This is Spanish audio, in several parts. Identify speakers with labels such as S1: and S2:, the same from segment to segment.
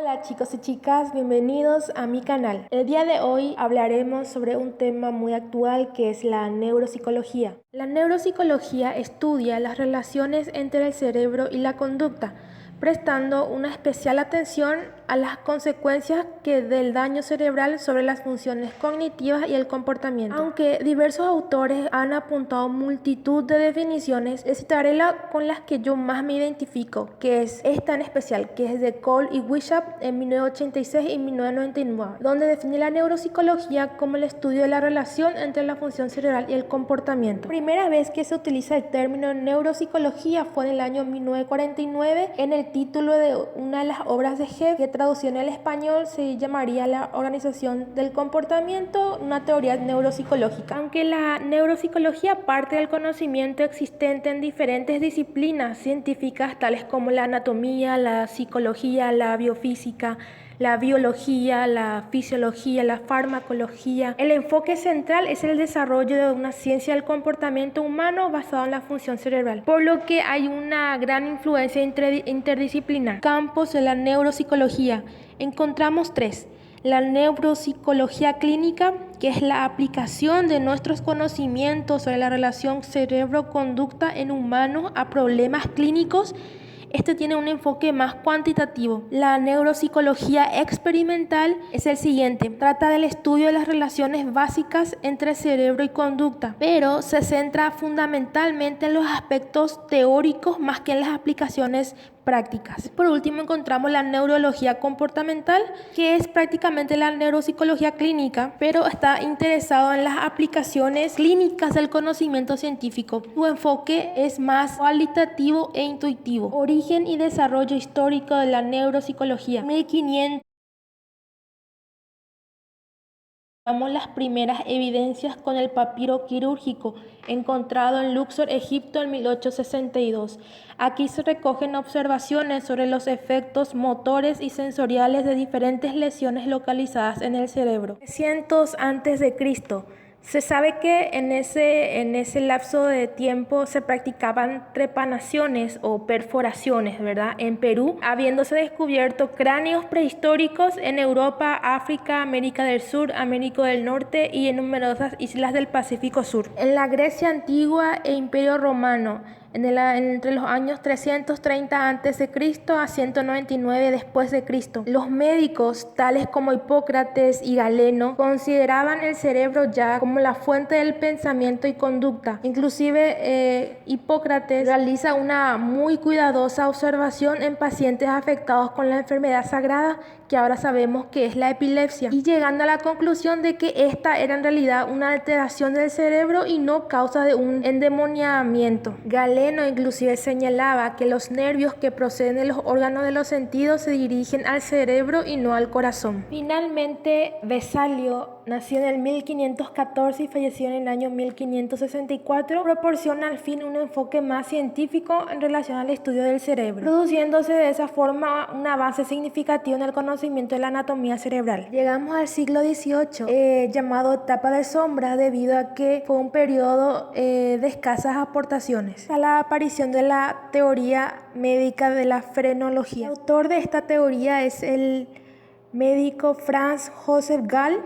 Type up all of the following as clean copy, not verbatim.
S1: Hola chicos y chicas, bienvenidos a mi canal. El día de hoy hablaremos sobre un tema muy actual que es la neuropsicología. La neuropsicología estudia las relaciones entre el cerebro y la conducta, prestando una especial atención a las consecuencias del daño cerebral sobre las funciones cognitivas y el comportamiento. Aunque diversos autores han apuntado multitud de definiciones, les citaré con las que yo más me identifico, que es esta en especial, que es de Cole y Bishop en 1986 y 1999, donde define la neuropsicología como el estudio de la relación entre la función cerebral y el comportamiento. La primera vez que se utiliza el término neuropsicología fue en el año 1949 en el título de una de las obras de Hebb, que traducido al español se llamaría La organización del comportamiento, una teoría neuropsicológica. Aunque la neuropsicología parte del conocimiento existente en diferentes disciplinas científicas tales como la anatomía, la psicología, la biofísica, la biología, la fisiología, la farmacología, el enfoque central es el desarrollo de una ciencia del comportamiento humano basado en la función cerebral, por lo que hay una gran influencia interdisciplinar. Campos de la neuropsicología. Encontramos tres. La neuropsicología clínica, que es la aplicación de nuestros conocimientos sobre la relación cerebro-conducta en humanos a problemas clínicos. Este tiene un enfoque más cuantitativo. La neuropsicología experimental es el siguiente. Trata del estudio de las relaciones básicas entre cerebro y conducta, pero se centra fundamentalmente en los aspectos teóricos más que en las aplicaciones prácticas. Por último, encontramos la neurología comportamental, que es prácticamente la neuropsicología clínica, pero está interesado en las aplicaciones clínicas del conocimiento científico. Su enfoque es más cualitativo e intuitivo. Origen y desarrollo histórico de la neuropsicología. 1500. Damos las primeras evidencias con el papiro quirúrgico encontrado en Luxor, Egipto en 1862. Aquí se recogen observaciones sobre los efectos motores y sensoriales de diferentes lesiones localizadas en el cerebro. 300 a.C. Se sabe que en ese lapso de tiempo se practicaban trepanaciones o perforaciones, ¿verdad? En Perú, habiéndose descubierto cráneos prehistóricos en Europa, África, América del Sur, América del Norte y en numerosas islas del Pacífico Sur. En la Grecia antigua e Imperio Romano, entre los años 330 a.C. a 199 después de Cristo. Los médicos, tales como Hipócrates y Galeno, consideraban el cerebro ya como la fuente del pensamiento y conducta. Inclusive Hipócrates realiza una muy cuidadosa observación en pacientes afectados con la enfermedad sagrada, que ahora sabemos que es la epilepsia, y llegando a la conclusión de que esta era en realidad una alteración del cerebro y no causa de un endemoniamiento. Galeno inclusive señalaba que los nervios que proceden de los órganos de los sentidos se dirigen al cerebro y no al corazón. Finalmente, Vesalio nació en el 1514 y falleció en el año 1564, proporciona al fin un enfoque más científico en relación al estudio del cerebro, produciéndose de esa forma un avance significativo en el conocimiento de la anatomía cerebral. Llegamos al siglo XVIII, llamado etapa de sombra, debido a que fue un periodo de escasas aportaciones a la aparición de la teoría médica de la frenología. El autor de esta teoría es el médico Franz Joseph Gall,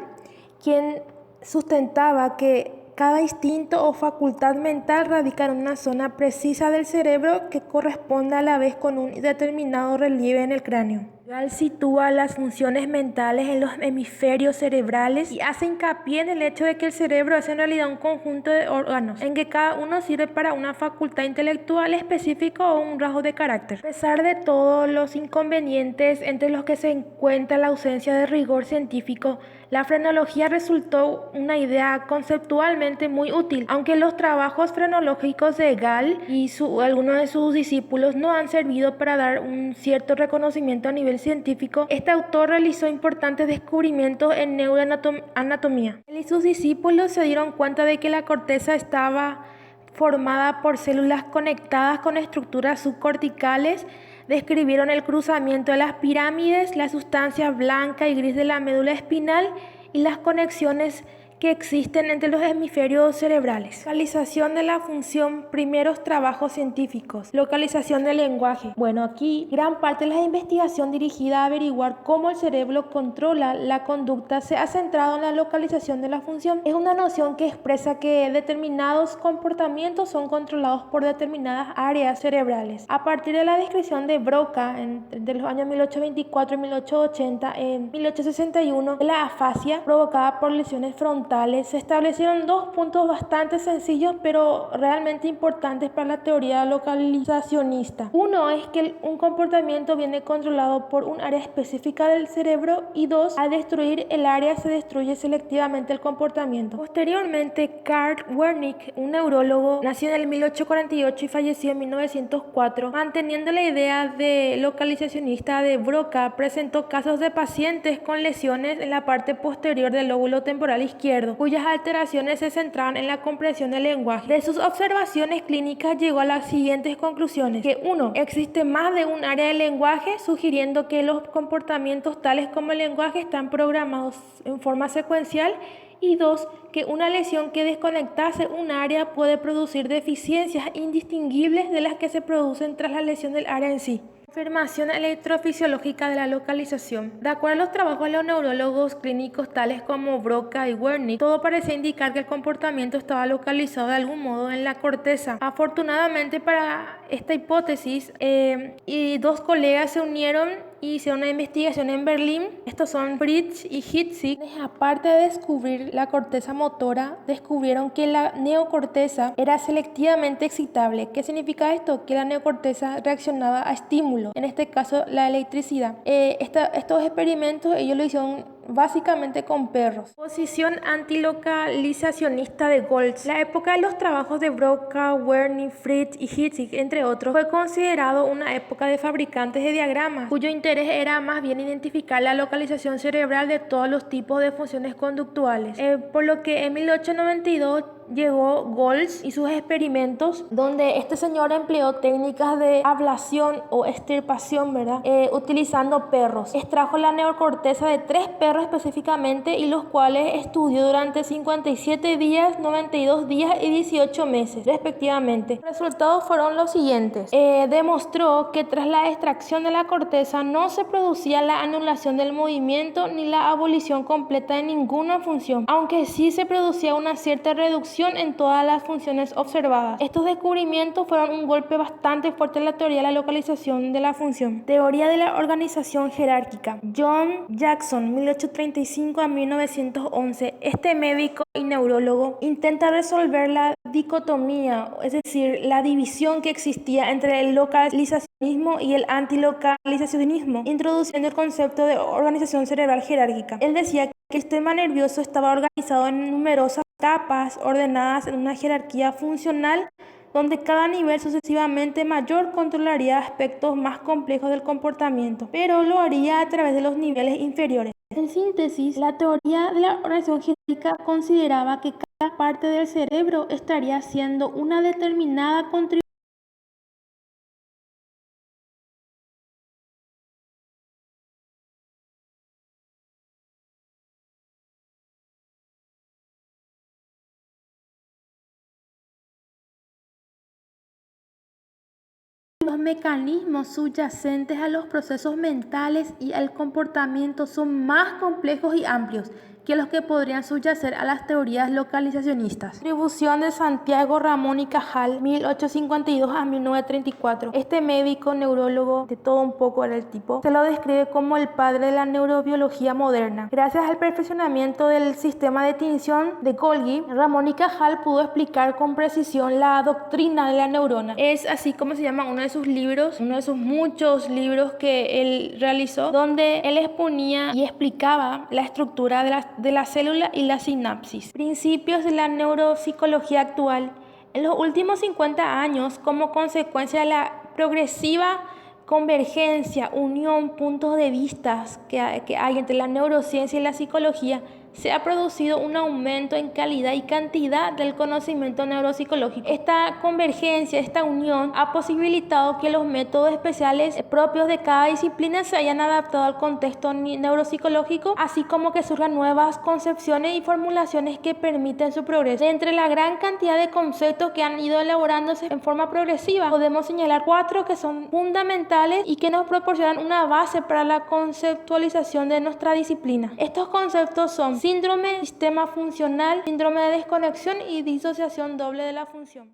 S1: quien sustentaba que cada instinto o facultad mental radica en una zona precisa del cerebro que corresponde a la vez con un determinado relieve en el cráneo. Gall sitúa las funciones mentales en los hemisferios cerebrales y hace hincapié en el hecho de que el cerebro es en realidad un conjunto de órganos, en que cada uno sirve para una facultad intelectual específica o un rasgo de carácter. A pesar de todos los inconvenientes entre los que se encuentra la ausencia de rigor científico, la frenología resultó una idea conceptualmente muy útil, aunque los trabajos frenológicos de Gall y algunos de sus discípulos no han servido para dar un cierto reconocimiento a nivel científico. Este autor realizó importantes descubrimientos en neuroanatomía. Él y sus discípulos se dieron cuenta de que la corteza estaba formada por células conectadas con estructuras subcorticales. Describieron el cruzamiento de las pirámides, la sustancia blanca y gris de la médula espinal y las conexiones que existen entre los hemisferios cerebrales. Localización de la función, primeros trabajos científicos. Localización del lenguaje. Bueno, aquí gran parte de la investigación dirigida a averiguar cómo el cerebro controla la conducta se ha centrado en la localización de la función. Es una noción que expresa que determinados comportamientos son controlados por determinadas áreas cerebrales. A partir de la descripción de Broca entre los años 1824 y 1880, en 1861, la afasia provocada por lesiones frontales, se establecieron dos puntos bastante sencillos pero realmente importantes para la teoría localizacionista. Uno es que un comportamiento viene controlado por un área específica del cerebro, y dos, al destruir el área se destruye selectivamente el comportamiento. Posteriormente, Karl Wernicke, un neurólogo, nació en el 1848 y falleció en 1904, manteniendo la idea de localizacionista de Broca, presentó casos de pacientes con lesiones en la parte posterior del lóbulo temporal izquierdo, cuyas alteraciones se centraban en la comprensión del lenguaje. De sus observaciones clínicas llegó a las siguientes conclusiones: que 1. Existe más de un área del lenguaje, sugiriendo que los comportamientos tales como el lenguaje están programados en forma secuencial, y 2. que una lesión que desconectase un área puede producir deficiencias indistinguibles de las que se producen tras la lesión del área en sí. Confirmación electrofisiológica de la localización. De acuerdo a los trabajos de los neurólogos clínicos tales como Broca y Wernicke, todo parecía indicar que el comportamiento estaba localizado de algún modo en la corteza. Afortunadamente para esta hipótesis, y dos colegas se unieron y hicieron una investigación en Berlín. Estos son Fritz y Hitzig. Aparte de descubrir la corteza motora, descubrieron que la neocorteza era selectivamente excitable. ¿Qué significa esto? Que la neocorteza reaccionaba a estímulos, en este caso la electricidad. Estos experimentos ellos lo hicieron básicamente con perros. Posición antilocalizacionista de Goltz. La época de los trabajos de Broca, Wernicke, Fritz y Hitzig, entre otros, fue considerado una época de fabricantes de diagramas, cuyo interés era más bien identificar la localización cerebral de todos los tipos de funciones conductuales. Por lo que en 1892 llegó Goltz y sus experimentos, donde este señor empleó técnicas de ablación o extirpación, ¿verdad? Utilizando perros. Extrajo la neocorteza de 3 perros específicamente, y los cuales estudió durante 57 días, 92 días y 18 meses, respectivamente. Los resultados fueron los siguientes. Demostró que tras la extracción de la corteza no se producía la anulación del movimiento ni la abolición completa de ninguna función, aunque sí se producía una cierta reducción en todas las funciones observadas. Estos descubrimientos fueron un golpe bastante fuerte en la teoría de la localización de la función. Teoría de la organización jerárquica. John Jackson, 1835 a 1911. Este médico y neurólogo intenta resolver la dicotomía, es decir, la división que existía entre el localizacionismo y el antilocalizacionismo, introduciendo el concepto de organización cerebral jerárquica. Él decía que el sistema nervioso estaba organizado en numerosas capas ordenadas en una jerarquía funcional, donde cada nivel sucesivamente mayor controlaría aspectos más complejos del comportamiento, pero lo haría a través de los niveles inferiores. En síntesis, la teoría de la organización jerárquica consideraba que cada parte del cerebro estaría haciendo una determinada contribución los mecanismos subyacentes a los procesos mentales y al comportamiento son más complejos y amplios que los que podrían subyacer a las teorías localizacionistas. Contribución de Santiago Ramón y Cajal, 1852 a 1934. Este médico neurólogo, de todo un poco era el tipo, se lo describe como el padre de la neurobiología moderna. Gracias al perfeccionamiento del sistema de tinción de Golgi, Ramón y Cajal pudo explicar con precisión la doctrina de la neurona. Es así como se llama uno de sus libros, uno de sus muchos libros que él realizó, donde él exponía y explicaba la estructura de la célula y la sinapsis. Principios de la neuropsicología actual. En los últimos 50 años, como consecuencia de la progresiva convergencia, unión, puntos de vista que hay entre la neurociencia y la psicología, se ha producido un aumento en calidad y cantidad del conocimiento neuropsicológico. Esta convergencia, esta unión, ha posibilitado que los métodos especiales propios de cada disciplina se hayan adaptado al contexto neuropsicológico, así como que surjan nuevas concepciones y formulaciones que permiten su progreso. De entre la gran cantidad de conceptos que han ido elaborándose en forma progresiva, podemos señalar 4 que son fundamentales y que nos proporcionan una base para la conceptualización de nuestra disciplina. Estos conceptos son síndrome, sistema funcional, síndrome de desconexión y disociación doble de la función.